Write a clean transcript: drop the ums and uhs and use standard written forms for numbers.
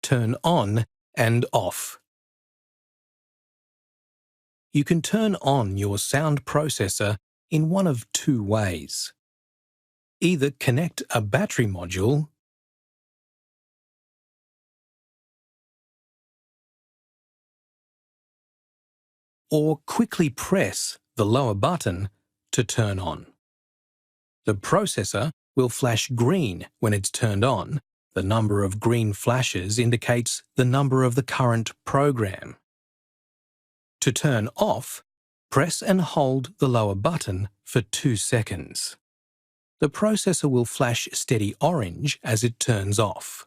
turn on and off. You can turn on your sound processor in one of two ways. Either connect a battery module or quickly press the lower button to turn on. The processor will flash green when it's turned on. The number of green flashes indicates the number of the current program. To turn off, press and hold the lower button for 2 seconds. The processor will flash steady orange as it turns off.